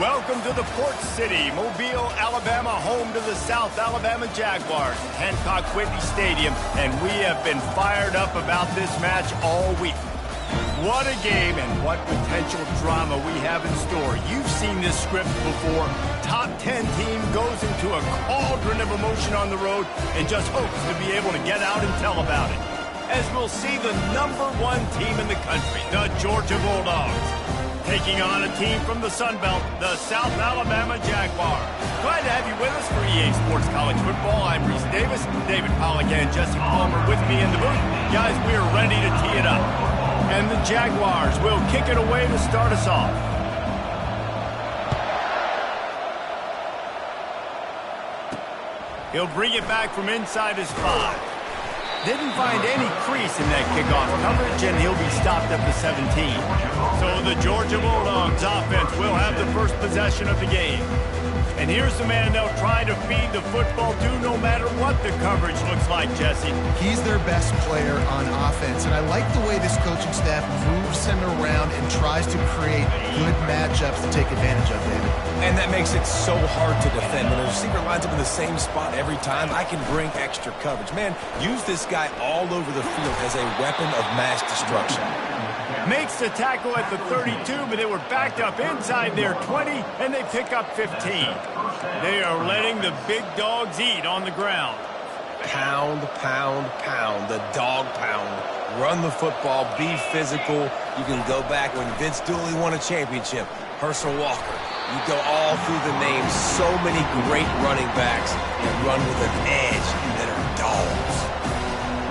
Welcome to the Port City, Mobile, Alabama, home to the South Alabama Jaguars, Hancock Whitney Stadium, and we have been fired up about this match all week. What a game and what potential drama we have in store. You've seen this script before. Top 10 team goes into a cauldron of emotion on the road and just hopes to be able to get out and tell about it. As we'll see the #1 team in the country, the Georgia Bulldogs, taking on a team from the Sun Belt, the South Alabama Jaguars. Glad to have you with us for EA Sports College Football. I'm Reese Davis, David Pollack and Jesse Palmer with me in the booth. Guys, we are ready to tee it up. And the Jaguars will kick it away to start us off. He'll bring it back from inside his 5. Didn't find any crease in that kickoff coverage, and he'll be stopped at the 17. So the Georgia Bulldogs offense will have the first possession of the game. And here's the man they'll try to feed the football to no matter what the coverage looks like, Jesse. He's their best player on offense, and I like the way this coaching staff moves him around and tries to create good matchups to take advantage of, David. And that makes it so hard to defend. When a receiver lines up in the same spot every time, I can bring extra coverage. Man, use this guy all over the field as a weapon of mass destruction. Makes the tackle at the 32, but they were backed up inside their 20, and they pick up 15. They are letting the big dogs eat on the ground. Pound, pound, pound, the dog pound. Run the football, be physical. You can go back when Vince Dooley won a championship, Herschel Walker. You go all through the names, so many great running backs that run with an edge that are dogs.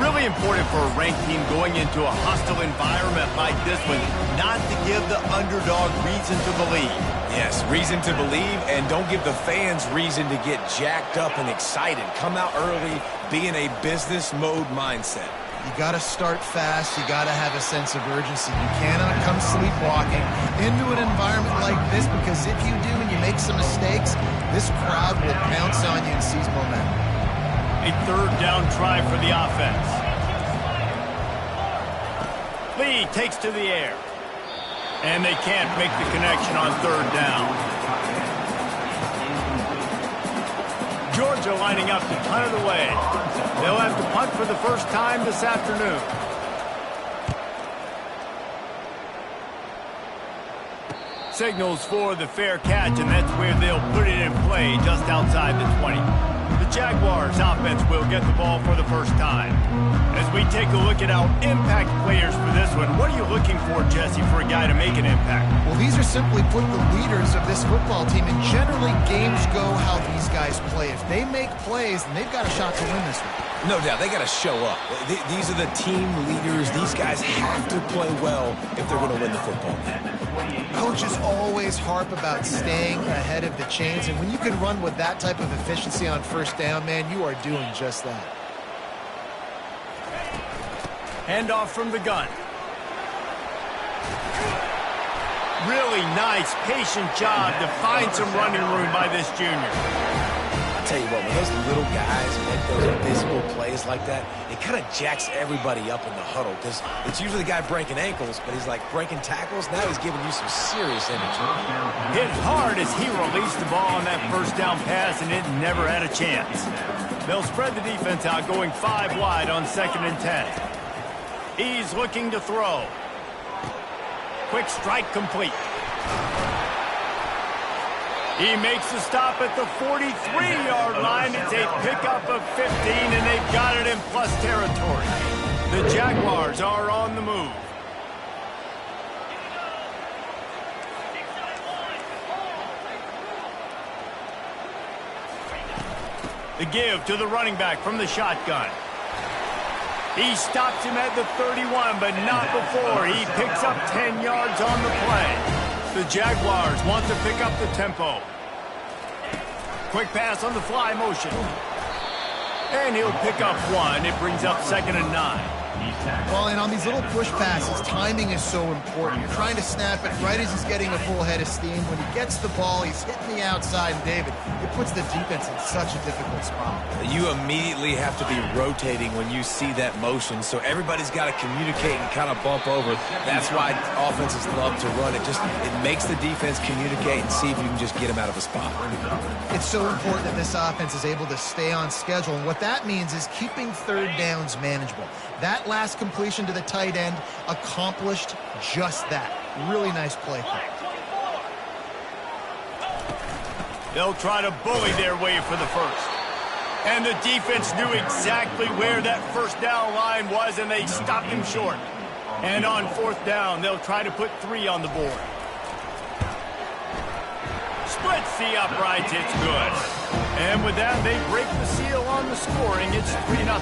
Really important for a ranked team going into a hostile environment like this one, not to give the underdog reason to believe. Yes, reason to believe, and don't give the fans reason to get jacked up and excited. Come out early, be in a business mode mindset. You got to start fast. You got to have a sense of urgency. You cannot come sleepwalking into an environment like this, because if you do and you make some mistakes, this crowd will pounce on you and seize momentum. A third down try for the offense. Lee takes to the air. And they can't make the connection on third down. Georgia lining up to punt it away. They'll have to punt for the first time this afternoon. Signals for the fair catch, and that's where they'll put it in play just outside the 20. The Jaguars offense will get the ball for the first time. As we take a look at our impact players for this one, what are you looking for, Jesse, for a guy to make an impact? Well, these are simply put the leaders of this football team, and generally games go how these guys play. If they make plays, then they've got a shot to win this one. No doubt, they got to show up. These are the team leaders. These guys have to play well if they're going to win the football game. Coaches always harp about staying ahead of the chains, and when you can run with that type of efficiency on first down, man, you are doing just that. Handoff from the gun. Really nice, patient job to find some running room by this junior. I'll tell you what, when those little guys make those invisible plays like that, it kind of jacks everybody up in the huddle, because it's usually the guy breaking ankles, but he's like breaking tackles. Now he's giving you some serious energy. Hit hard as he released the ball on that first down pass, and it never had a chance. They'll spread the defense out, going 5 wide on 2nd and 10. He's looking to throw. Quick strike complete. He makes the stop at the 43-yard line. It's a pickup of 15, and they've got it in plus territory. The Jaguars are on the move. The give to the running back from the shotgun. He stops him at the 31, but not before. He picks up 10 yards on the play. The Jaguars want to pick up the tempo. Quick pass on the fly motion. And he'll pick up 1. It brings up 2nd and 9. Well, and on these little push passes, timing is so important. You're trying to snap it right as he's getting a full head of steam. When he gets the ball, he's hitting the outside, and David, it puts the defense in such a difficult spot. You immediately have to be rotating when you see that motion, so everybody's got to communicate and kind of bump over. That's why offenses love to run. It makes the defense communicate and see if you can just get him out of a spot. It's so important that this offense is able to stay on schedule, and what that means is keeping third downs manageable. That last completion to the tight end accomplished just that. Really nice play. They'll try to bully their way for the first. And the defense knew exactly where that first down line was, and they stopped him short. And on fourth down, they'll try to put 3 on the board. Splits the uprights, it's good. And with that, they break the seal on the scoring. It's 3-0.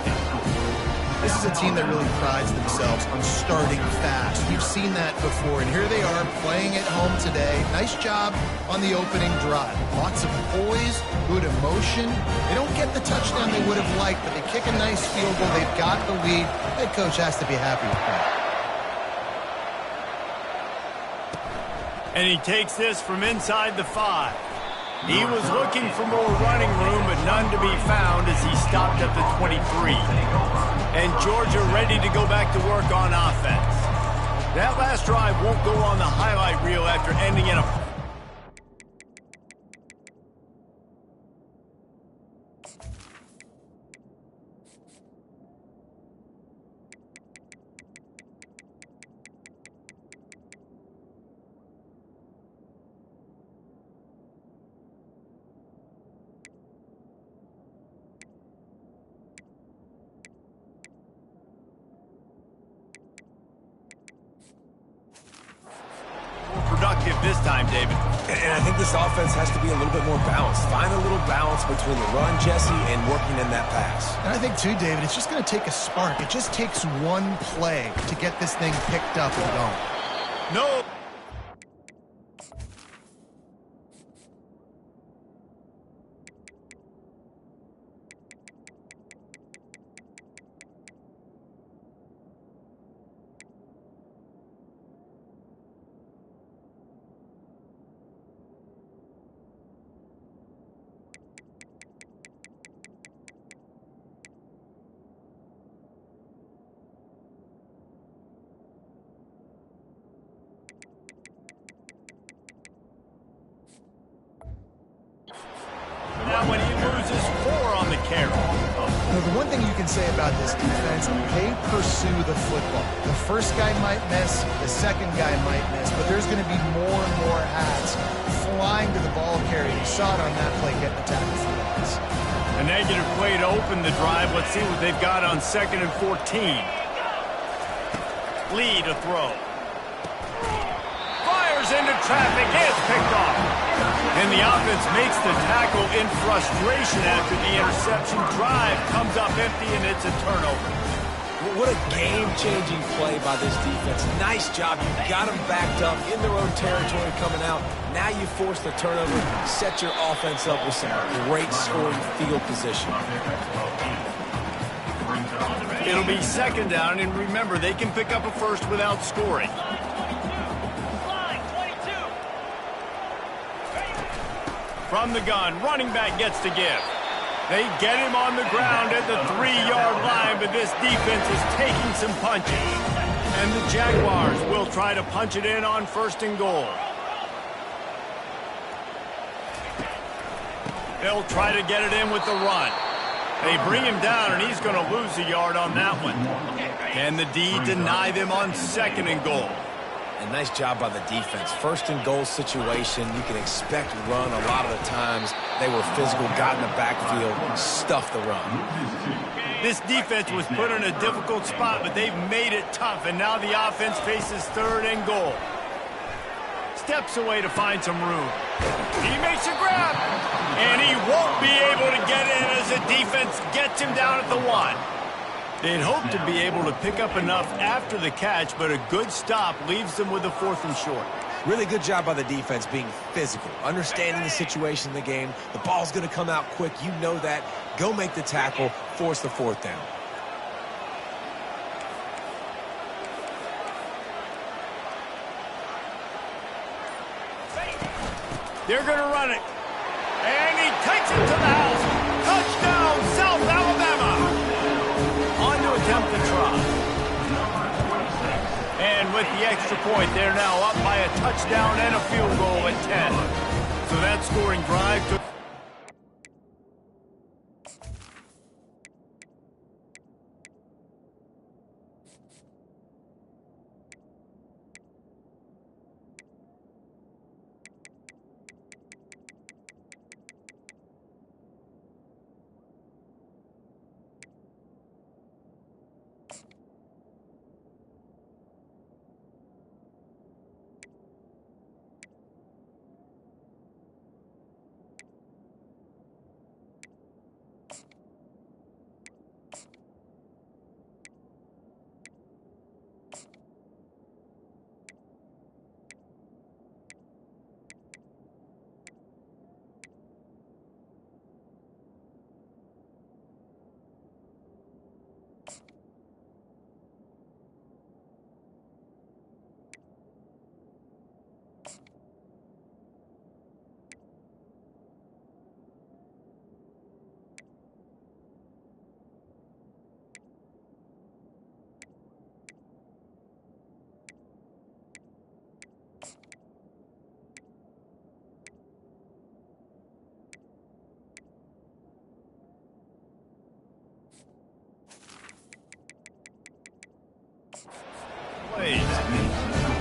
This is a team that really prides themselves on starting fast. We've seen that before, and here they are playing at home today. Nice job on the opening drive. Lots of poise, good emotion. They don't get the touchdown they would have liked, but they kick a nice field goal. They've got the lead. Head coach has to be happy with that. And he takes this from inside the 5. He was looking for more running room, but none to be found as he stopped at the 23. And Georgia ready to go back to work on offense. That last drive won't go on the highlight reel after ending in a... productive this time, David. And I think this offense has to be a little bit more balanced. Find a little balance between the run, Jesse, and working in that pass. And I think, too, David, it's just going to take a spark. It just takes one play to get this thing picked up and going. No. When he loses 4 on the carry. Now, the one thing you can say about this defense, they pursue the football. The first guy might miss, the second guy might miss, but there's going to be more and more hats flying to the ball carrier. You saw it on that play getting the tackle for loss. A negative play to open the drive. Let's see what they've got on 2nd and 14. Lee to throw. Fires into traffic. It's picked off. And the offense makes the tackle in frustration after the interception. Drive comes up empty, and it's a turnover. What a game-changing play by this defense. Nice job. You got them backed up in their own territory coming out. Now you force the turnover, set your offense up with some great scoring field position. It'll be 2nd down, and remember, they can pick up a first without scoring. From the gun, running back gets to give. They get him on the ground at the 3-yard line, but this defense is taking some punches. And the Jaguars will try to punch it in on 1st and goal. They'll try to get it in with the run. They bring him down, and he's going to lose a yard on that one. Can the D deny them on 2nd and goal? And nice job by the defense. 1st and goal situation, you can expect run a lot of the times. They were physical, got in the backfield, stuffed the run. This defense was put in a difficult spot, but they've made it tough, and now the offense faces 3rd and goal. Steps away to find some room. He makes a grab, and he won't be able to get in as the defense gets him down at the 1. They'd hope to be able to pick up enough after the catch, but a good stop leaves them with a 4th and short. Really good job by the defense being physical, understanding the situation in the game. The ball's going to come out quick. You know that. Go make the tackle, force the 4th down. They're going to run it. And he takes it to the house. Touchdown, South Alabama. On to attempt the try. And with the extra point, they're now up by a touchdown and a field goal at 10. So that scoring drive took...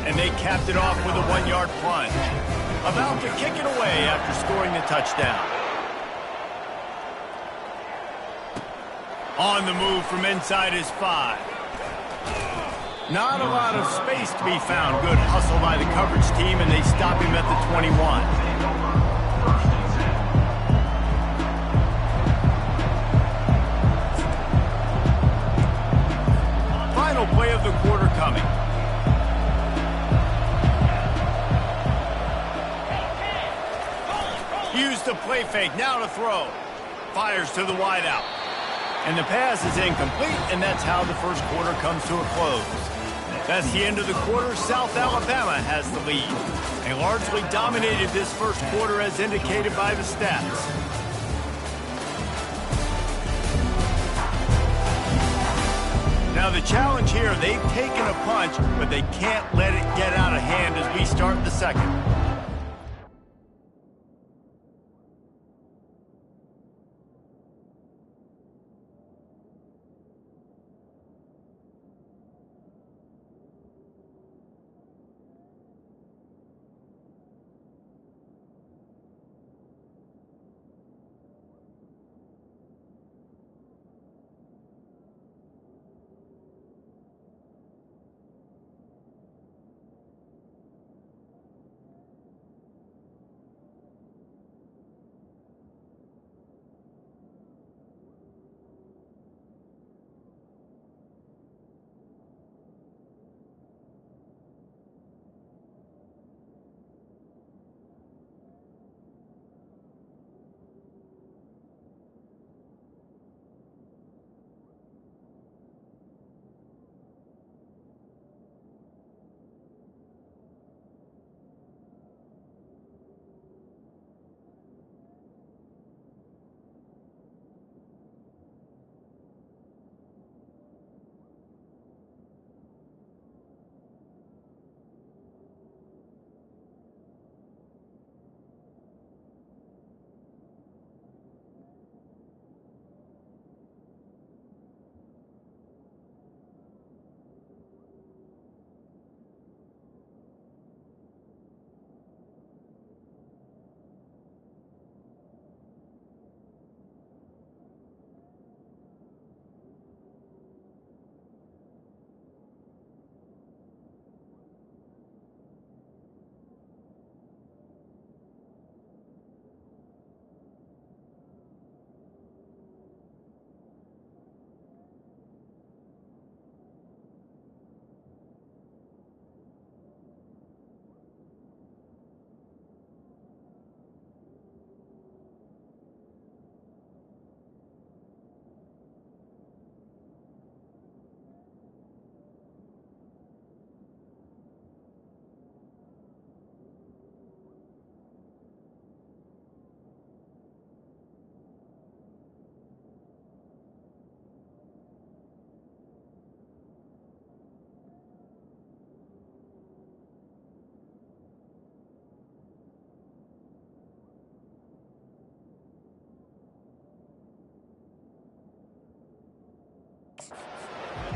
And they capped it off with a 1-yard plunge. About to kick it away after scoring the touchdown. On the move from inside his 5. Not a lot of space to be found. Good hustle by the coverage team, and they stop him at the 21. Final play of the quarter coming. Use the play fake, now to throw. Fires to the wideout. And the pass is incomplete, and that's how the first quarter comes to a close. That's the end of the quarter. South Alabama has the lead. They largely dominated this first quarter as indicated by the stats. Now the challenge here, they've taken a punch, but they can't let it get out of hand as we start the second.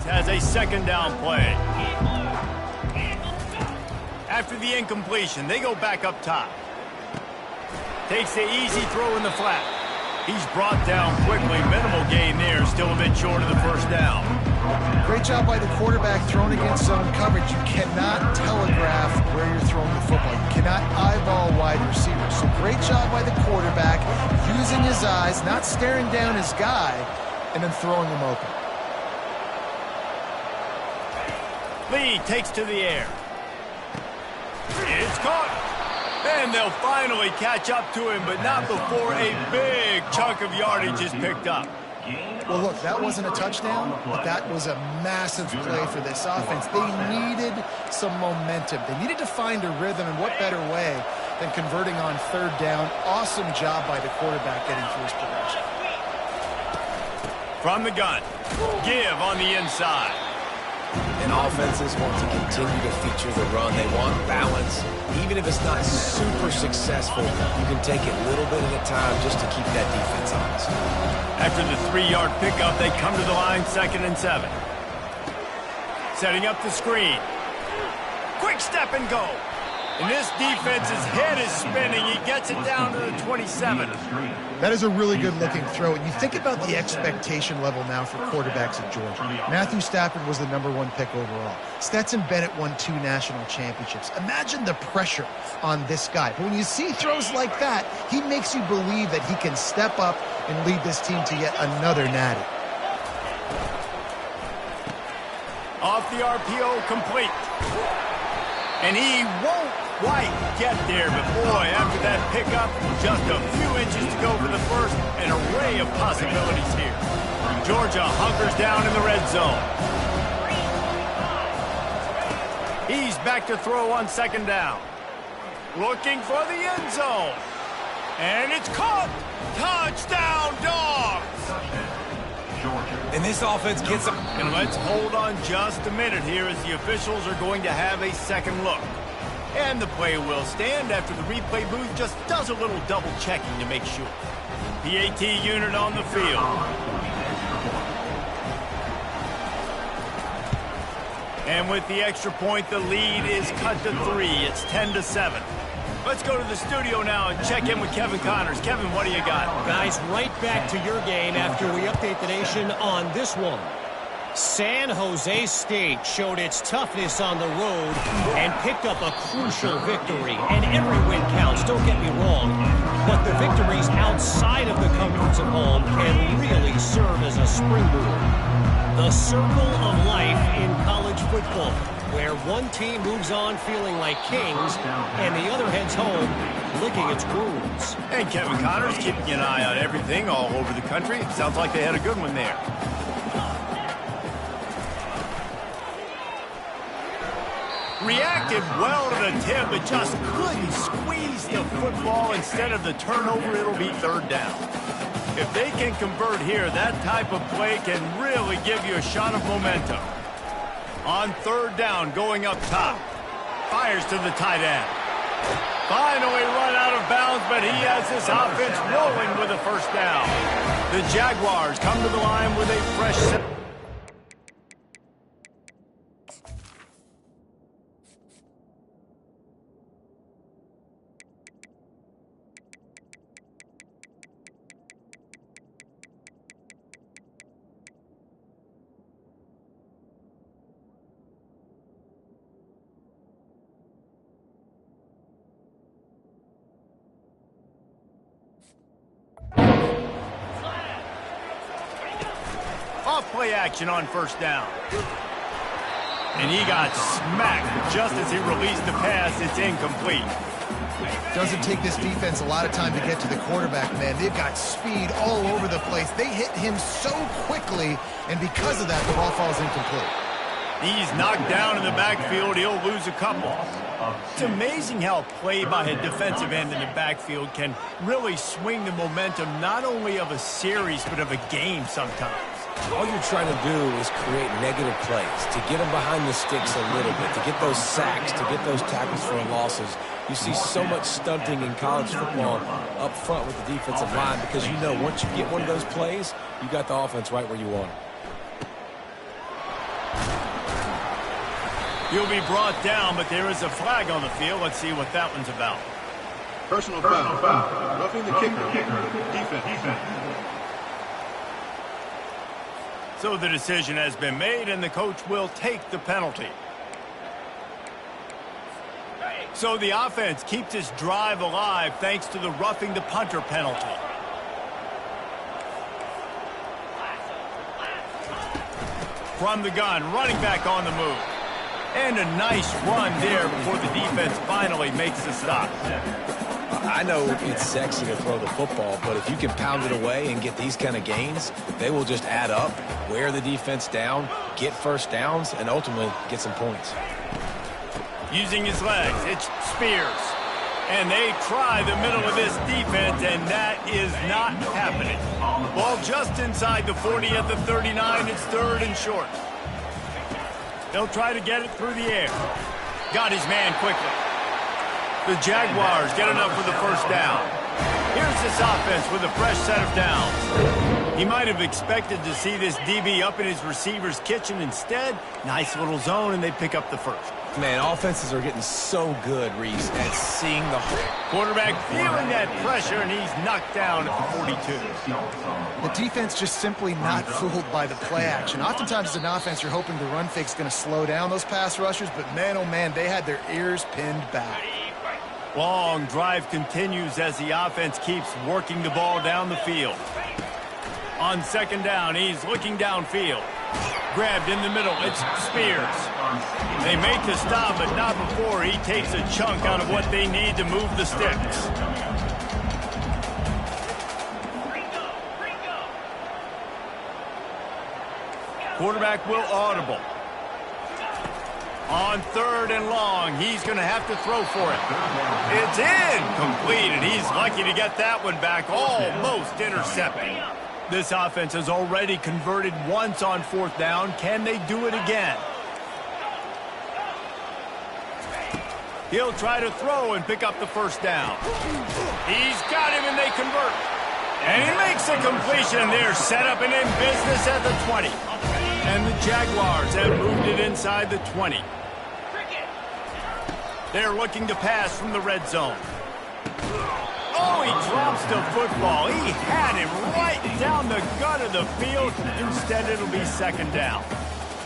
has a second down play. After the incompletion, they go back up top. Takes the easy throw in the flat. He's brought down quickly. Minimal gain there. Still a bit short of the first down. Great job by the quarterback thrown against zone coverage. You cannot telegraph where you're throwing the football. You cannot eyeball wide receivers. So great job by the quarterback using his eyes, not staring down his guy, and then throwing him open. Lee takes to the air. It's caught. And they'll finally catch up to him, but not before a big chunk of yardage is picked up. Well, look, that wasn't a touchdown, but that was a massive play for this offense. They needed some momentum. They needed to find a rhythm, and what better way than converting on third down. Awesome job by the quarterback getting through his progression. From the gun, give on the inside. And offenses want to continue to feature the run. They want balance. Even if it's not super successful, you can take it little bit at a time just to keep that defense honest. After the 3-yard pickup, they come to the line, 2nd and 7. Setting up the screen. Quick step and go. And this defense's head is spinning. He gets it down to the 27. That is a really good-looking throw. And you think about the expectation level now for quarterbacks at Georgia. Matthew Stafford was the #1 pick overall. Stetson Bennett won 2 national championships. Imagine the pressure on this guy. But when you see throws like that, he makes you believe that he can step up and lead this team to yet another natty. Off the RPO, complete. And he won't quite get there, but boy, after that pickup, just a few inches to go for the first, an array of possibilities here. Georgia hunkers down in the red zone. He's back to throw on 2nd down. Looking for the end zone. And it's caught. Touchdown, Dogs! And this offense gets them. And let's hold on just a minute here as the officials are going to have a second look. And the play will stand after the replay booth just does a little double checking to make sure. PAT unit on the field. And with the extra point, the lead is cut to 3. It's 10-7. Let's go to the studio now and check in with Kevin Connors. Kevin, what do you got? Guys, right back to your game after we update the nation on this one. San Jose State showed its toughness on the road and picked up a crucial victory. And every win counts, don't get me wrong. But the victories outside of the comforts of home can really serve as a springboard. The circle of life in college football, where one team moves on feeling like kings and the other heads home licking its wounds. And Kevin Connors keeping an eye on everything all over the country. Sounds like they had a good one there. Reacted well to the tip, but just couldn't squeeze the football. Instead of the turnover, it'll be 3rd down. If they can convert here, that type of play can really give you a shot of momentum. On 3rd down, going up top. Fires to the tight end. Finally run out of bounds, but he has this offense rolling with a 1st down. The Jaguars come to the line with a fresh set. Off-play action on 1st down. And he got smacked just as he released the pass. It's incomplete. Doesn't take this defense a lot of time to get to the quarterback, man. They've got speed all over the place. They hit him so quickly, and because of that, the ball falls incomplete. He's knocked down in the backfield. He'll lose a couple. It's amazing how play by a defensive end in the backfield can really swing the momentum not only of a series, but of a game sometimes. All you're trying to do is create negative plays, to get them behind the sticks a little bit, to get those sacks, to get those tackles for losses. You see so much stunting in college football up front with the defensive line because you know once you get one of those plays, you got the offense right where you want it. He'll be brought down, but there is a flag on the field. Let's see what that one's about. Personal foul. Roughing the kicker. Defense. So the decision has been made, and the coach will take the penalty. So the offense keeps its drive alive thanks to the roughing the punter penalty. From the gun, running back on the move. And a nice run there before the defense finally makes the stop. I know it's sexy to throw the football, but if you can pound it away and get these kind of gains, they will just add up, wear the defense down, get first downs, and ultimately get some points. Using his legs, it's Spears. And they try the middle of this defense, and that is not happening. Ball just inside the 40 at the 39. It's third and short. They'll try to get it through the air. Got his man quickly. The Jaguars get enough for the first down. Here's this offense with a fresh set of downs. He might have expected to see this DB up in his receiver's kitchen. Instead, nice little zone, and they pick up the first. Man, offenses are getting so good, Reese, at seeing the quarterback feeling that pressure, and he's knocked down at the 42. The defense just simply not fooled by the play action. Oftentimes as an offense, you're hoping the run fake's going to slow down those pass rushers, but man, oh man, they had their ears pinned back. Long drive continues as the offense keeps working the ball down the field. On second down, he's looking downfield. Grabbed in the middle, it's Spears. They make the stop, but not before he takes a chunk out of what they need to move the sticks. Quarterback will audible. On third and long, he's going to have to throw for it. It's incomplete, and he's lucky to get that one back, almost intercepting. This offense has already converted once on fourth down. Can they do it again? He'll try to throw and pick up the first down. He's got him, and they convert. And he makes a completion. They're set up and in business at the 20. And the Jaguars have moved it inside the 20. They're looking to pass from the red zone. Oh, he drops the football. He had him right down the gut of the field. Instead, it'll be second down.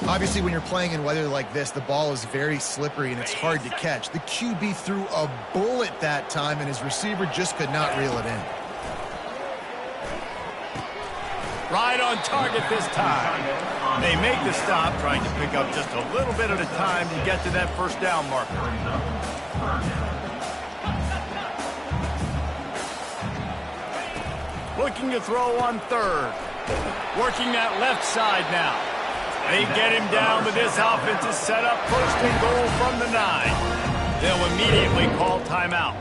Obviously, when you're playing in weather like this, the ball is very slippery and it's hard to catch. The QB threw a bullet that time, and his receiver just could not reel it in. Right on target this time. They make the stop, trying to pick up just a little bit at a time to get to that first down marker. Looking to throw on third. Working that left side now. They get him down, but this offense is set up first and goal from the 9. They'll immediately call timeout.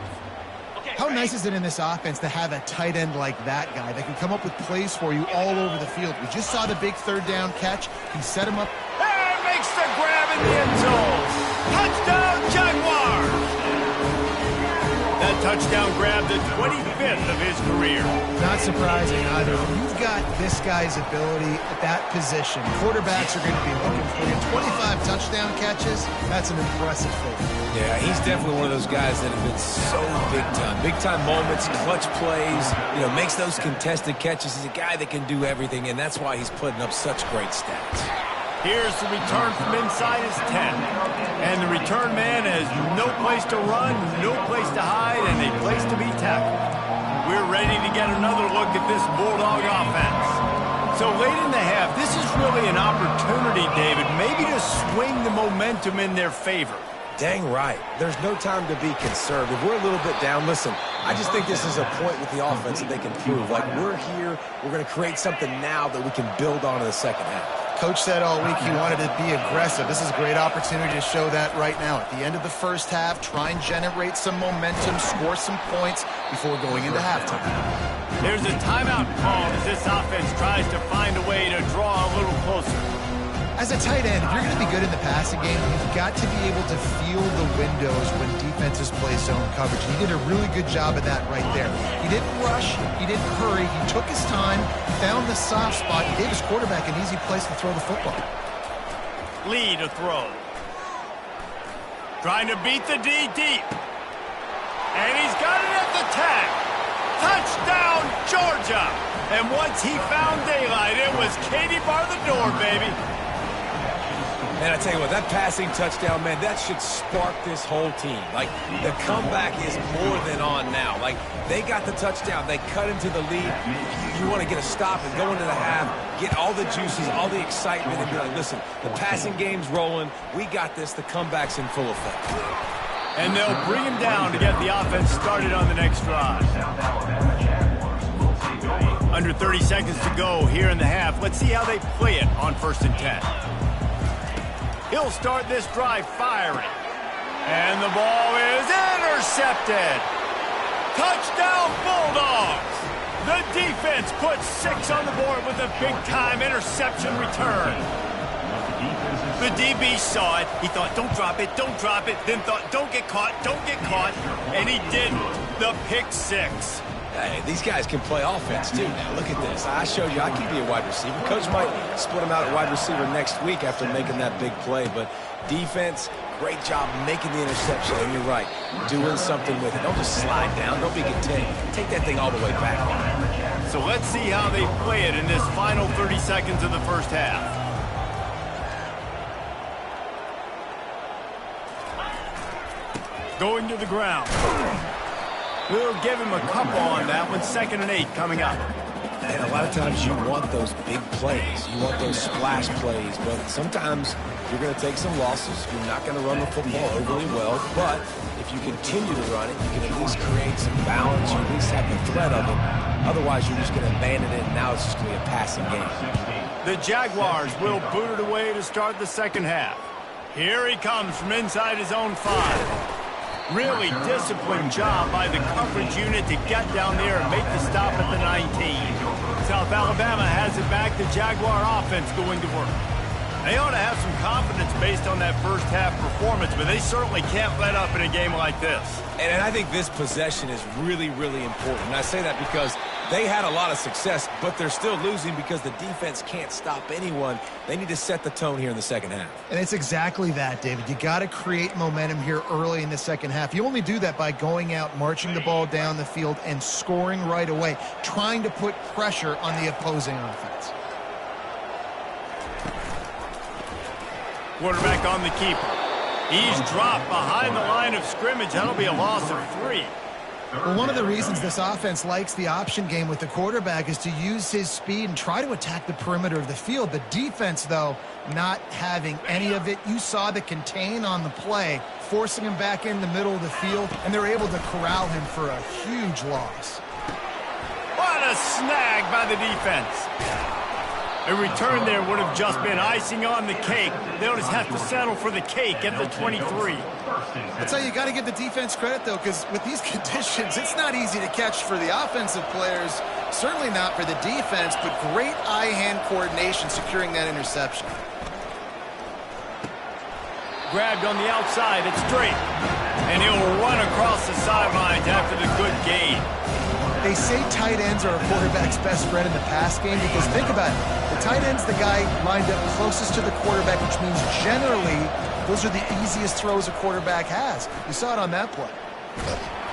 How nice is it in this offense to have a tight end like that guy that can come up with plays for you all over the field? We just saw the big third down catch. He set him up. And makes the grab in the end zone. Touchdown, Jaguars! That touchdown grabbed the 25th of his career. Not surprising either. When you've got this guy's ability at that position, quarterbacks are going to be looking for you. 25 touchdown catches, that's an impressive thing. Yeah, he's definitely one of those guys that have been so big time. Big time moments, clutch plays, makes those contested catches. He's a guy that can do everything, and that's why he's putting up such great stats. Here's the return from inside his 10. And the return man has no place to run, no place to hide, and a place to be tackled. We're ready to get another look at this Bulldog offense. So late in the half, this is really an opportunity, David, maybe to swing the momentum in their favor. Dang right. There's no time to be conservative. We're a little bit down. Listen, I just think this is a point with the offense that they can prove. Like, we're here, we're going to create something now that we can build on in the second half. Coach said all week he wanted to be aggressive. This is a great opportunity to show that right now. At the end of the first half, try and generate some momentum, score some points before going into halftime. There's a timeout called as this offense tries to find a way to draw a little closer. As a tight end, if you're going to be good in the passing game, you've got to be able to feel the windows when defenses play zone coverage. He did a really good job of that right there. He didn't rush. He didn't hurry. He took his time, found the soft spot, and gave his quarterback an easy place to throw the football. Lee to throw. Trying to beat the D deep. And he's got it at the tag. Touchdown, Georgia. And once he found daylight, it was Katie bar the door, baby. And I tell you what, that passing touchdown, man, that should spark this whole team. Like, the comeback is more than on now. Like, they got the touchdown. They cut into the lead. You want to get a stop and go into the half, get all the juices, all the excitement, and be like, listen, the passing game's rolling. We got this. The comeback's in full effect. And they'll bring him down to get the offense started on the next drive. Under 30 seconds to go here in the half. Let's see how they play it on 1st and 10. He'll start this drive firing. And the ball is intercepted. Touchdown, Bulldogs. The defense puts 6 on the board with a big-time interception return. The DB saw it. He thought, don't drop it, don't drop it. Then thought, don't get caught, don't get caught. And he didn't. The pick 6. Hey, these guys can play offense, too. Now, look at this. I showed you I can be a wide receiver. Coach might split him out at wide receiver next week after making that big play. But defense, great job making the interception. And you're right, doing something with it. Don't just slide down. Don't be contained. Take that thing all the way back. So let's see how they play it in this final 30 seconds of the first half. Going to the ground. We'll give him a couple on that one. 2nd and 8 coming up. And a lot of times you want those big plays. You want those splash plays. But sometimes you're going to take some losses. You're not going to run the football overly well. But if you continue to run it, you can at least create some balance. You at least have the threat of it. Otherwise, you're just going to abandon it, and now it's just going to be a passing game. The Jaguars will boot it away to start the second half. Here he comes from inside his own 5. Really disciplined job by the coverage unit to get down there and make the stop at the 19. South Alabama has it back. The Jaguar offense going to work. They ought to have some confidence based on that first half performance, but they certainly can't let up in a game like this. And I think this possession is really, really important. And I say that because they had a lot of success, but they're still losing because the defense can't stop anyone. They need to set the tone here in the second half. And it's exactly that, David. You got to create momentum here early in the second half. You only do that by going out, marching the ball down the field, and scoring right away, trying to put pressure on the opposing offense. Quarterback on the keeper. He's dropped behind the line of scrimmage. That'll be a loss of 3. Well, one of the reasons this offense likes the option game with the quarterback is to use his speed and try to attack the perimeter of the field. The defense, though, not having any of it. You saw the contain on the play, forcing him back in the middle of the field, and they're able to corral him for a huge loss. What a snag by the defense. A return there would have just been icing on the cake. They'll just have to settle for the cake at the 23. That's how you got to give the defense credit, though, because with these conditions, it's not easy to catch for the offensive players, certainly not for the defense, but great eye-hand coordination securing that interception. Grabbed on the outside, it's straight. And he'll run across the sidelines after the good gain. They say tight ends are a quarterback's best friend in the pass game because think about it. The tight end's the guy lined up closest to the quarterback, which means generally those are the easiest throws a quarterback has. You saw it on that play.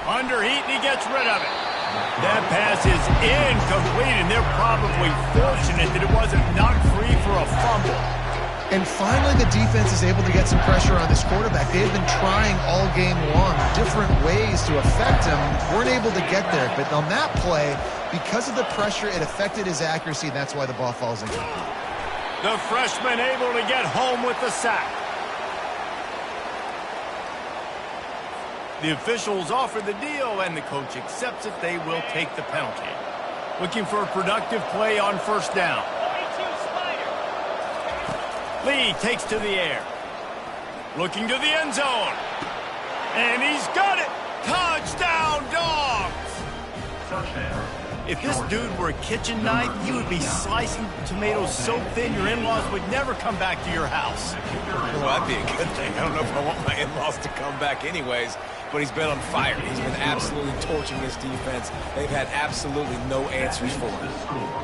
Under heat, and he gets rid of it. That pass is incomplete, and they're probably fortunate that it wasn't knocked free for a fumble. And finally, the defense is able to get some pressure on this quarterback. They have been trying all game long different ways to affect him. Weren't able to get there. But on that play, because of the pressure, it affected his accuracy, and that's why the ball falls incomplete. The freshman able to get home with the sack. The officials offer the deal, and the coach accepts it. They will take the penalty. Looking for a productive play on first down. Lee takes to the air. Looking to the end zone. And he's got it. Touchdown, Dogs! If this dude were a kitchen knife, he would be slicing tomatoes so thin your in-laws would never come back to your house. Well, that'd be a good thing. I don't know if I want my in-laws to come back anyways. but he's been on fire. He's been absolutely torching this defense. They've had absolutely no answers for him.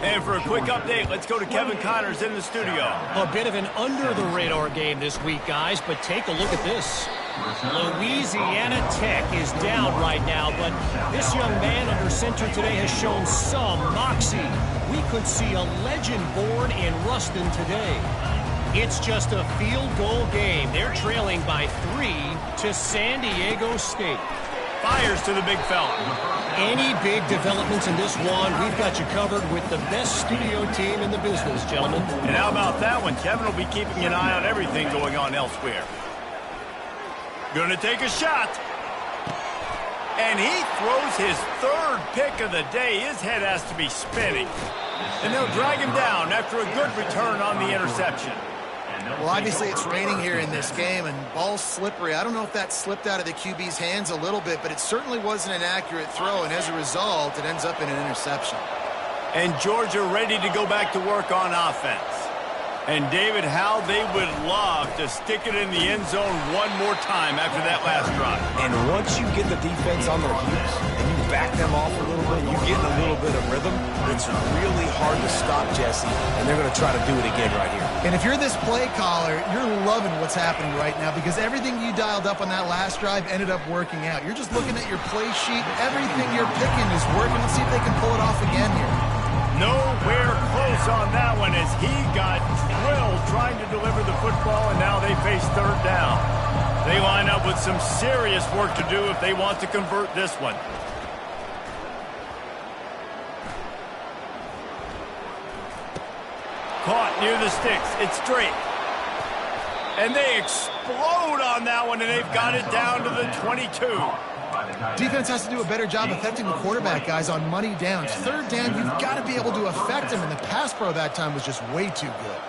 And for a quick update, let's go to Kevin Connors in the studio. A bit of an under-the-radar game this week, guys, but take a look at this. Louisiana Tech is down right now, but this young man under center today has shown some moxie. We could see a legend born in Ruston today. It's just a field goal game. They're trailing by 3 to San Diego State. Fires to the big fella. Any big developments in this one, we've got you covered with the best studio team in the business, gentlemen. And how about that one? Kevin will be keeping an eye on everything going on elsewhere. Going to take a shot. And he throws his third pick of the day. His head has to be spinning. And they'll drag him down after a good return on the interception. Well, obviously it's raining here in this game, and ball's slippery. I don't know if that slipped out of the QB's hands a little bit, but it certainly wasn't an accurate throw, and as a result, it ends up in an interception. And Georgia ready to go back to work on offense. And, David, how they would love to stick it in the end zone one more time after that last drive. And once you get the defense on their heels and you back them off a little bit, you get a little bit of rhythm, it's really hard to stop, Jesse, and they're going to try to do it again right here. And if you're this play caller, you're loving what's happening right now because everything you dialed up on that last drive ended up working out. You're just looking at your play sheet. Everything you're picking is working. Let's see if they can pull it off again here. Nowhere close on that one as he got drilled trying to deliver the football, and now they face third down. They line up with some serious work to do if they want to convert this one. Caught near the sticks. It's straight. And they explode on that one, and they've got it down to the 22. Defense has to do a better job affecting the quarterback, guys, on money downs. Third down, you've got to be able to affect him, and the pass pro that time was just way too good.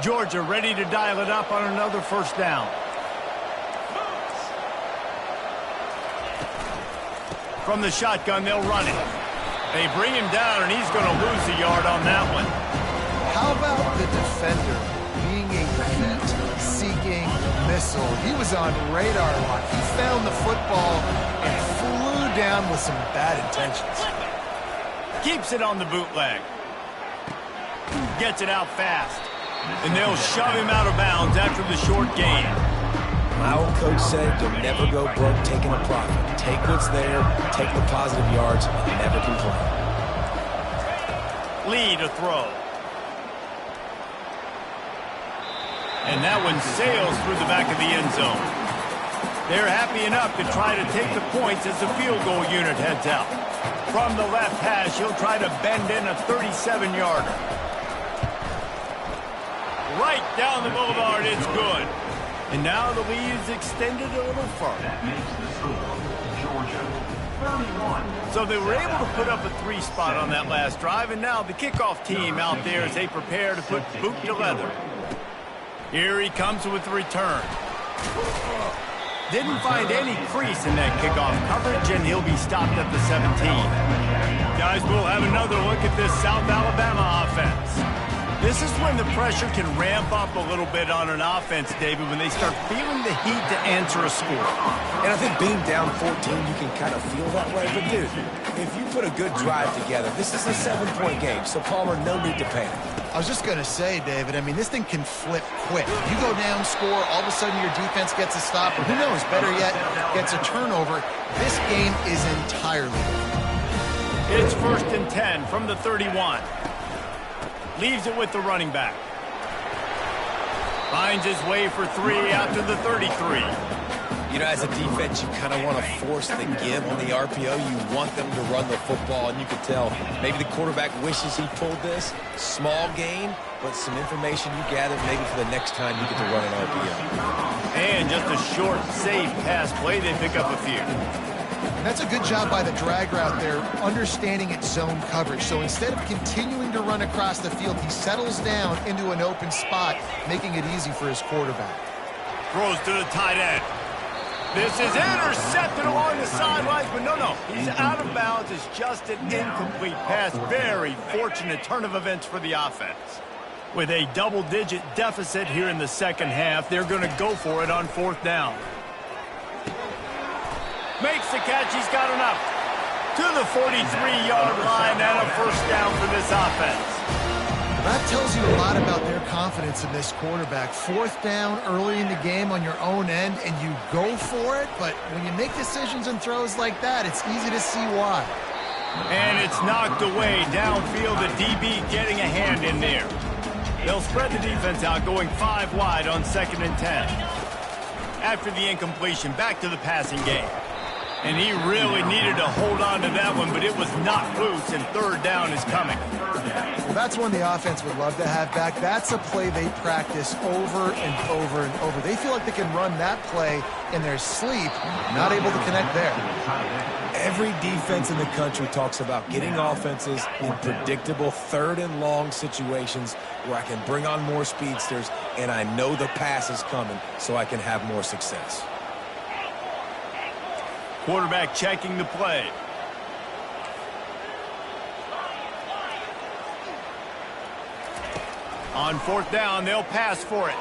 Georgia ready to dial it up on another first down. From the shotgun, they'll run it. They bring him down, and he's going to lose a yard on that one. How about the defender being a heat-seeking missile? He was on radar lock. He found the football and flew down with some bad intentions. Keeps it on the bootleg. Gets it out fast. And they'll shove him out of bounds after the short gain. My old coach said you'll never go broke taking a profit. Take what's there, take the positive yards, and never complain. Lead a throw. And that one sails through the back of the end zone. They're happy enough to try to take the points as the field goal unit heads out. From the left hash, he'll try to bend in a 37-yarder. Right down the boulevard, it's good. And now the lead is extended a little further. So they were able to put up a 3 spot on that last drive, and now the kickoff team out there as they prepare to put boot to leather. Here he comes with the return. Didn't find any crease in that kickoff coverage, and he'll be stopped at the 17. Guys, we'll have another look at this South Alabama offense. This is when the pressure can ramp up a little bit on an offense, David, when they start feeling the heat to answer a score. And I think being down 14, you can kind of feel that way. But, dude, if you put a good drive together, this is a 7-point game. So, Palmer, no need to panic. I was just going to say, David, I mean, this thing can flip quick. You go down, score, all of a sudden your defense gets a stop, or who knows, better yet, gets a turnover. This game is entirely different. It's 1st and 10 from the 31. Leaves it with the running back. Finds his way for 3 out to the 33. You know, as a defense, you kind of want to force the give on the RPO. You want them to run the football, and you can tell maybe the quarterback wishes he pulled this. Small gain, but some information you gathered maybe for the next time you get to run an RPO. And just a short, safe pass play, they pick up a few. That's a good job by the drag route there, understanding its zone coverage. So instead of continuing to run across the field, he settles down into an open spot, making it easy for his quarterback. Throws to the tight end. This is intercepted along the sidelines, but no, he's out of bounds. It's just an incomplete pass. Very fortunate turn of events for the offense. With a double-digit deficit here in the second half, they're going to go for it on 4th down. Makes the catch. He's got enough. To the 43-yard line and a first down for this offense. That tells you a lot about their confidence in this quarterback. Fourth down early in the game on your own end, and you go for it, but when you make decisions and throws like that, it's easy to see why. And it's knocked away downfield. The DB getting a hand in there. They'll spread the defense out, going 5 wide on 2nd and 10. After the incompletion, back to the passing game. And he really needed to hold on to that one, but it was knocked loose, and 3rd down is coming. Well, that's one the offense would love to have back. That's a play they practice over and over and over. They feel like they can run that play in their sleep, not able to connect there. Every defense in the country talks about getting offenses in predictable 3rd and long situations where I can bring on more speedsters and I know the pass is coming so I can have more success. Quarterback checking the play. On 4th down, they'll pass for it.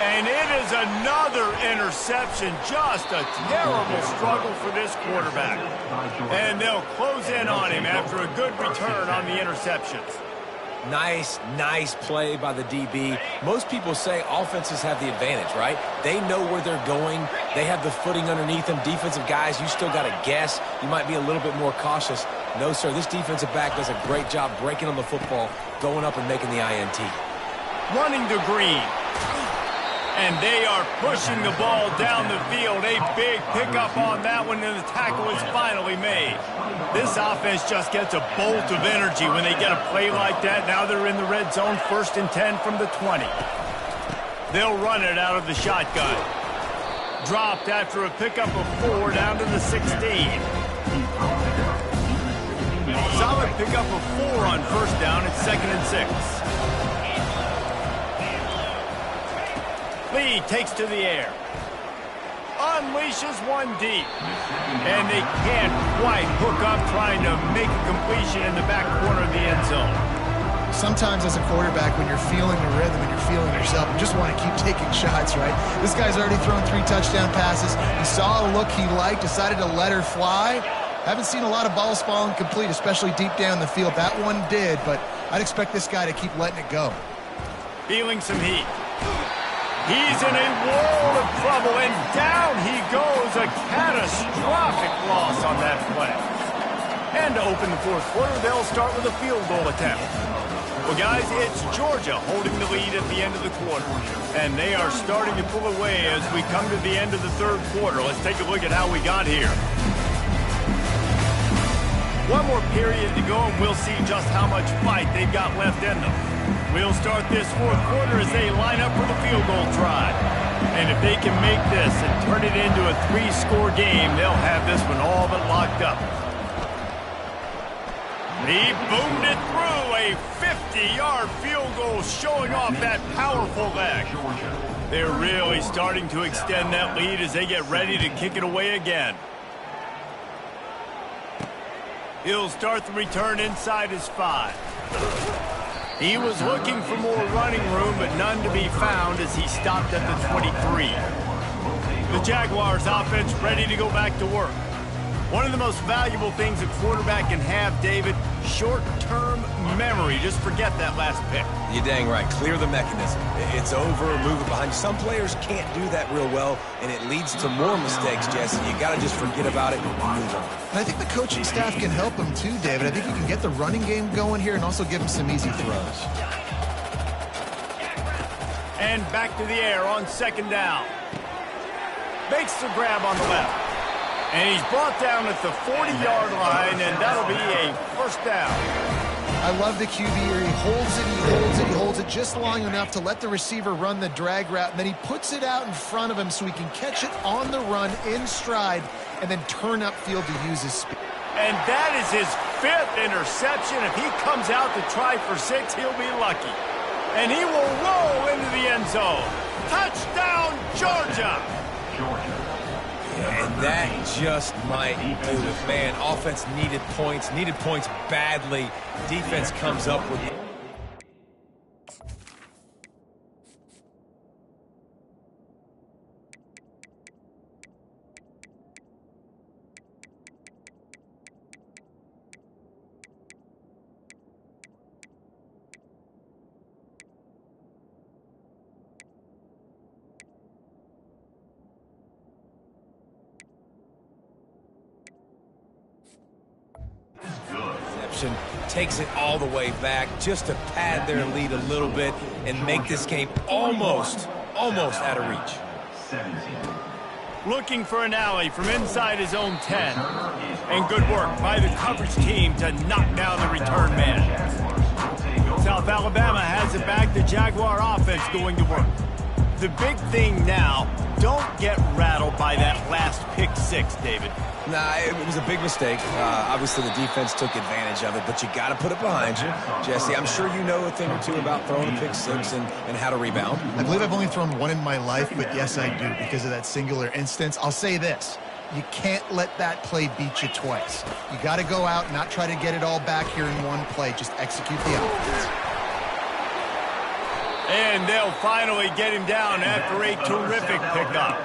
And it is another interception. Just a terrible struggle for this quarterback. And they'll close in on him after a good return on the interceptions. Nice play by the DB. Most people say offenses have the advantage, right? They know where they're going. They have the footing underneath them. Defensive guys, you still got to guess. You might be a little bit more cautious. No, sir, this defensive back does a great job breaking on the football, going up and making the INT. Running to Green. And they are pushing the ball down the field. A big pickup on that one, and the tackle is finally made. This offense just gets a bolt of energy when they get a play like that. Now they're in the red zone, 1st and 10 from the 20. They'll run it out of the shotgun. Dropped after a pickup of 4 down to the 16. Solid pickup of 4 on 1st down. It's 2nd and 6. Lee takes to the air. Unleashes one deep. And they can't quite hook up trying to make a completion in the back corner of the end zone. Sometimes as a quarterback, when you're feeling the rhythm and you're feeling yourself, you just want to keep taking shots, right? This guy's already thrown 3 touchdown passes. He saw a look he liked, decided to let her fly. Haven't seen a lot of balls falling complete, especially deep down the field. That one did, but I'd expect this guy to keep letting it go. Feeling some heat. He's in a world of trouble, and down he goes. A catastrophic loss on that play. And to open the 4th quarter, they'll start with a field goal attempt. Well, guys, it's Georgia holding the lead at the end of the quarter. And they are starting to pull away as we come to the end of the 3rd quarter. Let's take a look at how we got here. One more period to go, and we'll see just how much fight they've got left in them. We'll start this 4th quarter as they line up for the field goal try. And if they can make this and turn it into a 3-score game, they'll have this one all but locked up. He boomed it through. A 50-yard field goal showing off that powerful leg. They're really starting to extend that lead as they get ready to kick it away again. He'll start the return inside his 5. He was looking for more running room, but none to be found as he stopped at the 23. The Jaguars offense ready to go back to work. One of the most valuable things a quarterback can have, David, short-term memory. Just forget that last pick. You're dang right. Clear the mechanism. It's over, move it behind. Some players can't do that real well, and it leads to more mistakes, Jesse. You got to just forget about it and move on. And I think the coaching staff can help him too, David. I think you can get the running game going here and also give him some easy throws. And back to the air on 2nd down. Makes the grab on the left. And he's brought down at the 40-yard line, and that'll be a 1st down. I love the QB here. He holds it, he holds it, he holds it just long enough to let the receiver run the drag route, and then he puts it out in front of him so he can catch it on the run in stride and then turn upfield to use his speed. And that is his 5th interception. If he comes out to try for 6, he'll be lucky. And he will roll into the end zone. Touchdown, Georgia! And that just might do it. Man, offense needed points badly. Defense comes up with it. interception, takes it all the way back just to pad their lead a little bit and make this game almost out of reach. Looking for an alley from inside his own 10. And good work by the coverage team to knock down the return man. South Alabama has it back. The Jaguar offense going to work. The big thing now, don't get rattled by that last pick six, David. Nah, it was a big mistake. Obviously, the defense took advantage of it, but you got to put it behind you. Jesse, I'm sure you know a thing or two about throwing a pick six and how to rebound. I believe I've only thrown one in my life, but yes, I do because of that singular instance. I'll say this. You can't let that play beat you twice. You got to go out and not try to get it all back here in one play. Just execute the offense. And they'll finally get him down after a terrific pickup.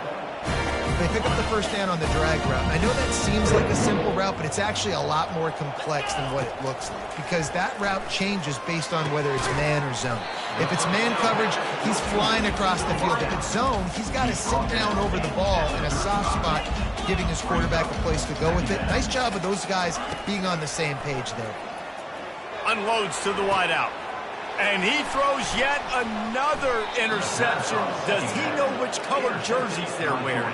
They pick up the first down on the drag route. I know that seems like a simple route, but it's actually a lot more complex than what it looks like because that route changes based on whether it's man or zone. If it's man coverage, he's flying across the field. If it's zone, he's got to sit down over the ball in a soft spot, giving his quarterback a place to go with it. Nice job of those guys being on the same page there. Unloads to the wideout. And he throws yet another interception. Does he know which color jerseys they're wearing?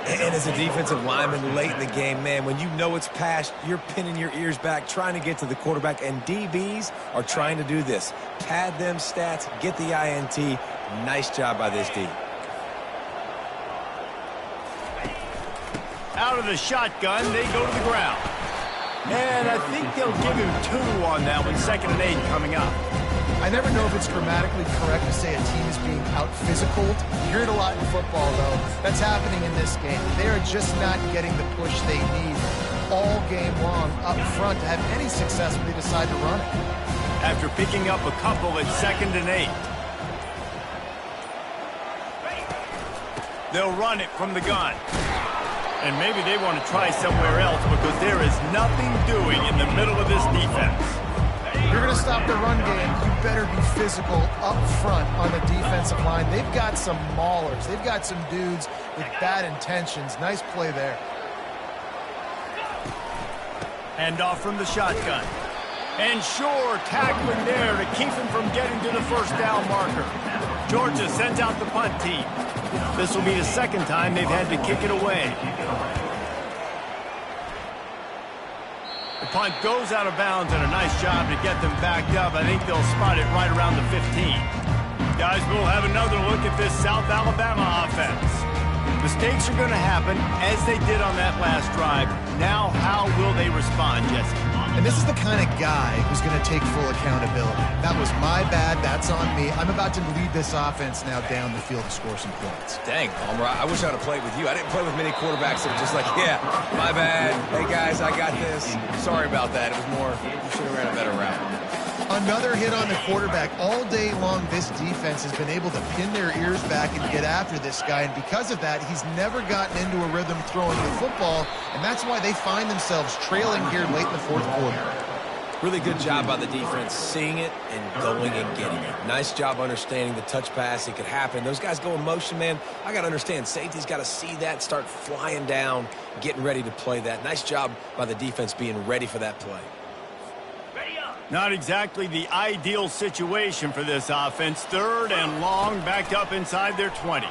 And as a defensive lineman late in the game, man, when you know it's past, you're pinning your ears back, trying to get to the quarterback, and DBs are trying to do this. Pad them stats, get the INT. Nice job by this D. Out of the shotgun, they go to the ground. And I think they'll give him 2 on that one, 2nd and 8 coming up. I never know if it's grammatically correct to say a team is being out-physicaled. You hear it a lot in football, though. That's happening in this game. They are just not getting the push they need all game long up front to have any success when they decide to run it. After picking up a couple at 2nd and 8. They'll run it from the gun. And maybe they want to try somewhere else because there is nothing doing in the middle of this defense. If you're going to stop the run game, you better be physical up front on the defensive line. They've got some maulers. They've got some dudes with bad intentions. Nice play there. Handoff from the shotgun. And sure, tackling there to keep him from getting to the first down marker. Georgia sends out the punt team. This will be the 2nd time they've had to kick it away. The punt goes out of bounds, and a nice job to get them backed up. I think they'll spot it right around the 15. Guys, we'll have another look at this South Alabama offense. Mistakes are going to happen, as they did on that last drive. Now, how will they respond, Jesse? And this is the kind of guy who's going to take full accountability. That was my bad. That's on me. I'm about to lead this offense now down the field to score some points. Dang, Palmer, I wish I would have played with you. I didn't play with many quarterbacks that were just like, yeah, my bad. Hey, guys, I got this. Sorry about that. It was more, you should have ran a better route. Another hit on the quarterback. All day long, this defense has been able to pin their ears back and get after this guy. And because of that, he's never gotten into a rhythm throwing the football. And that's why they find themselves trailing here late in the 4th quarter. Really good job by the defense, seeing it and going and getting it. Nice job understanding the touch pass. It could happen. Those guys go in motion, man. I got to understand. Safety's got to see that, start flying down, getting ready to play that. Nice job by the defense being ready for that play. Not exactly the ideal situation for this offense. 3rd and long, backed up inside their 20.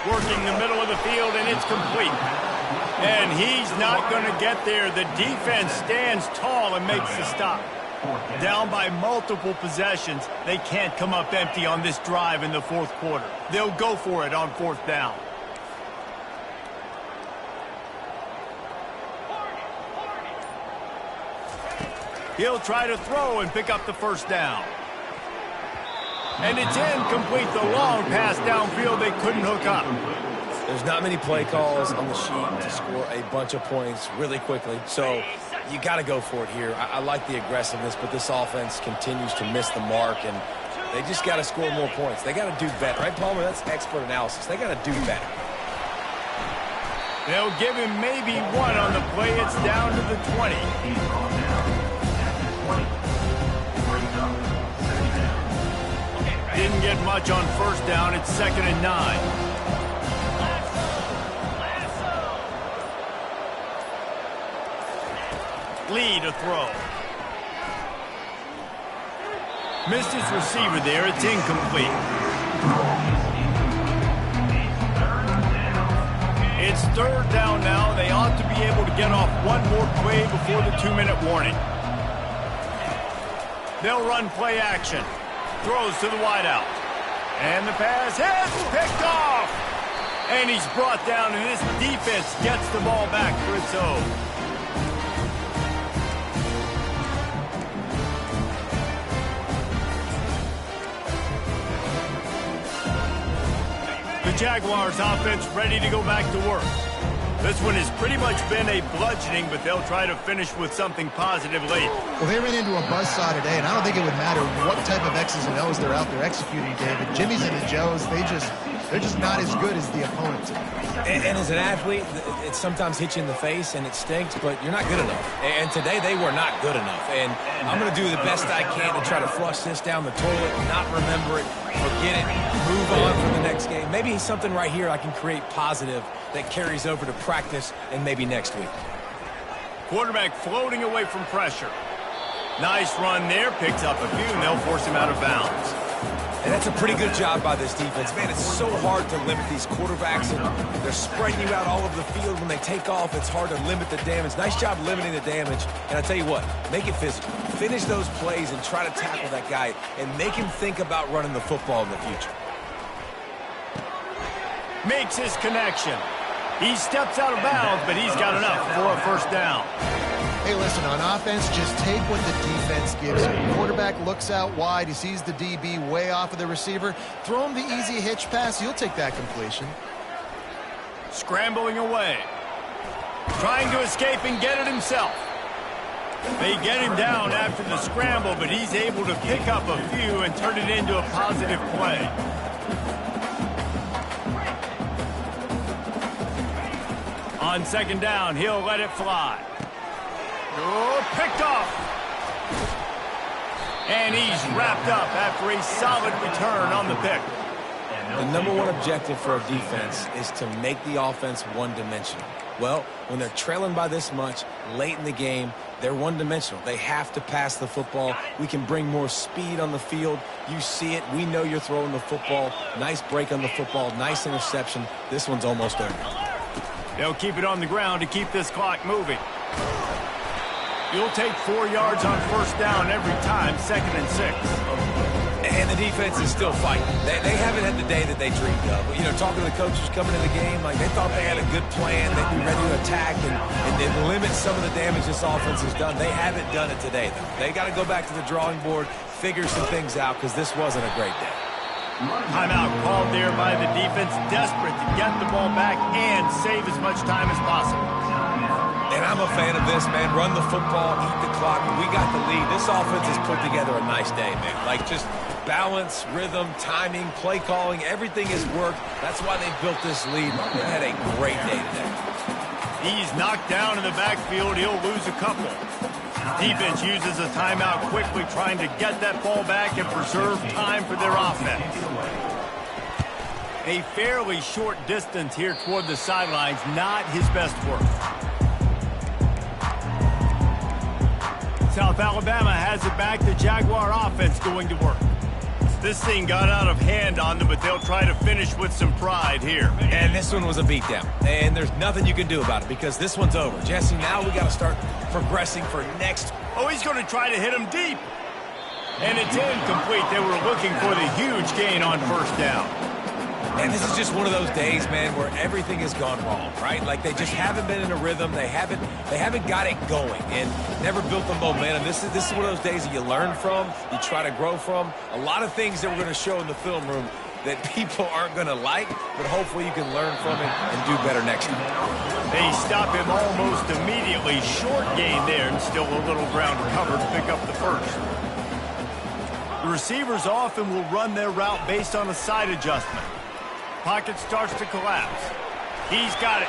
Working the middle of the field, and it's complete. And he's not going to get there. The defense stands tall and makes the stop. Down by multiple possessions. They can't come up empty on this drive in the 4th quarter. They'll go for it on 4th down. He'll try to throw and pick up the first down. And it's incomplete. The long pass downfield, they couldn't hook up. There's not many play calls on the sheet to score a bunch of points really quickly. So you got to go for it here. I like the aggressiveness, but this offense continues to miss the mark, and they just got to score more points. They got to do better. Right, Palmer? That's expert analysis. They got to do better. They'll give him maybe 1 on the play. It's down to the 20. Didn't get much on 1st down. It's 2nd and 9. Lee to throw. Missed his receiver there. It's incomplete. It's third down now. They ought to be able to get off one more play before the 2-minute warning. They'll run play action. Throws to the wideout. And the pass hits, picked off. And he's brought down, and this defense gets the ball back for its own. The Jaguars offense ready to go back to work. This one has pretty much been a bludgeoning, but they'll try to finish with something positive late. Well, they ran into a buzzsaw today, and I don't think it would matter what type of X's and O's they're out there executing, David. Jimmy's and the Joes, they're just not as good as the opponent. And as an athlete, it sometimes hits you in the face and it stinks, but you're not good enough. And today they were not good enough. And I'm going to do the best I can to try to flush this down the toilet, not remember it, forget it, move on for the next game. Maybe something right here I can create positive that carries over to practice and maybe next week. Quarterback floating away from pressure. Nice run there, picks up a few, and they'll force him out of bounds. And that's a pretty good job by this defense. Man, it's so hard to limit these quarterbacks, and they're spreading you out all over the field. When they take off, it's hard to limit the damage. Nice job limiting the damage. And I tell you what, make it physical. Finish those plays and try to tackle that guy and make him think about running the football in the future. Makes his connection. He steps out of bounds, but he's got enough for a first down. Hey, listen, on offense, just take what the defense gives you. Quarterback looks out wide. He sees the DB way off of the receiver. Throw him the easy hitch pass. He'll take that completion. Scrambling away. Trying to escape and get it himself. They get him down after the scramble, but he's able to pick up a few and turn it into a positive play. On second down, he'll let it fly. Oh, picked off. And he's wrapped up after a solid return on the pick. The number one objective for a defense is to make the offense one-dimensional. Well, when they're trailing by this much late in the game, they're one-dimensional. They have to pass the football. We can bring more speed on the field. You see it. We know you're throwing the football. Nice break on the football. Nice interception. This one's almost over. They'll keep it on the ground to keep this clock moving. You'll take 4 yards on first down every time, 2nd and 6. And the defense is still fighting. They haven't had the day that they dreamed of. You know, talking to the coaches coming in the game, like they thought they had a good plan. They'd be ready to attack and then limit some of the damage this offense has done. They haven't done it today, though. They got to go back to the drawing board, figure some things out, because this wasn't a great day. Timeout called there by the defense, desperate to get the ball back and save as much time as possible. And I'm a fan of this, man. Run the football, eat the clock. We got the lead. This offense has put together a nice day, man. Like just balance, rhythm, timing, play calling, everything has worked. That's why they built this lead. They had a great day today. He's knocked down in the backfield. He'll lose a couple. Defense uses a timeout quickly, trying to get that ball back and preserve time for their offense. A fairly short distance here toward the sidelines, not his best work. South Alabama has it back. The Jaguar offense going to work. This thing got out of hand on them, but they'll try to finish with some pride here. And this one was a beatdown. And there's nothing you can do about it because this one's over. Jesse, now we got to start progressing for next. Oh, he's going to try to hit him deep. And it's incomplete. They were looking for the huge gain on first down. And this is just one of those days, man, where everything has gone wrong, right? Like they just haven't been in a rhythm. They haven't got it going and never built the momentum. This is one of those days that you learn from, you try to grow from. A lot of things that we're going to show in the film room that people aren't going to like, but hopefully you can learn from it and do better next time. They stop him almost immediately. Short gain there and still a little ground to cover to pick up the first. The receivers often will run their route based on a side adjustment. Pocket starts to collapse. He's got it.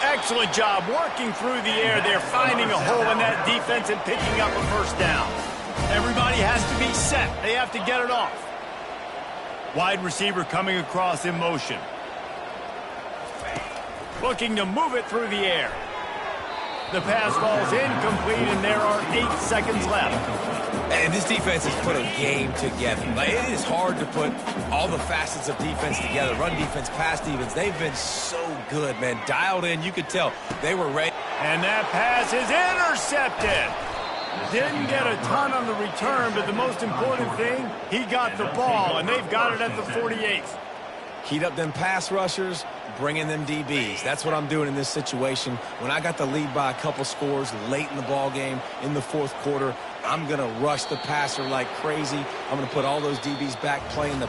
Excellent job working through the air there, finding a hole in that defense and picking up a first down. Everybody has to be set. They have to get it off. Wide receiver coming across in motion. Looking to move it through the air. The pass ball's incomplete, and there are 8 seconds left. And this defense has put a game together. Like, it is hard to put all the facets of defense together. Run defense, pass defense. They've been so good, man. Dialed in. You could tell they were ready. And that pass is intercepted. Didn't get a ton on the return, but the most important thing, he got the ball, and they've got it at the 48th. Heat up them pass rushers, bring in them DBs. That's what I'm doing in this situation. When I got the lead by a couple scores late in the ball game, in the fourth quarter, I'm going to rush the passer like crazy. I'm going to put all those DBs back playing the